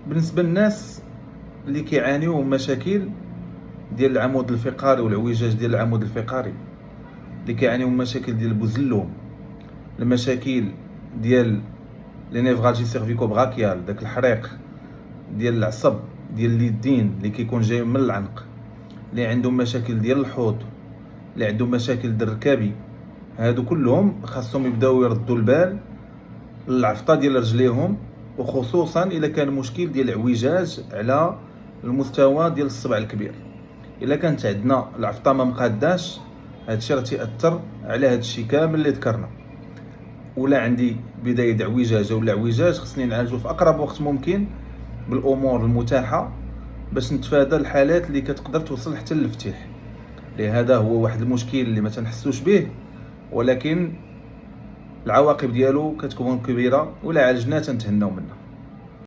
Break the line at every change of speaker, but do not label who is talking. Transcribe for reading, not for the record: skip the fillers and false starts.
بالنسبه للناس اللي كيعانيو من مشاكل ديال العمود الفقري والعوجاج ديال العمود الفقري، اللي كيعانيو من مشاكل ديال البوزلوم، المشاكل ديال لي نيفراجي سيرفيكو براكيال، داك الحريق ديال العصب ديال اليدين اللي كيكون جاي من العنق، اللي عندهم مشاكل ديال الحوض، اللي عندهم مشاكل ديال الركابي، هادو كلهم خاصهم يبداو يردوا البال للعفطه ديال رجليهم، وخصوصا الا كان مشكل ديال اعوجاج على المستوى ديال الصبع الكبير. الا كانت عندنا العفطه ما مقاداش، هادشي راه تيأثر على هادشي كامل اللي ذكرنا. ولا عندي بدايه اعوجاج ولا اعوجاج، خصني نعالجو في اقرب وقت ممكن بالامور المتاحه باش نتفادى الحالات اللي كتقدر توصل حتى للفتيح. لهذا هو واحد المشكل اللي ما تنحسوش به، ولكن العواقب ديالو كتكون كبيره، ولا عالجناه تنتهناو منه.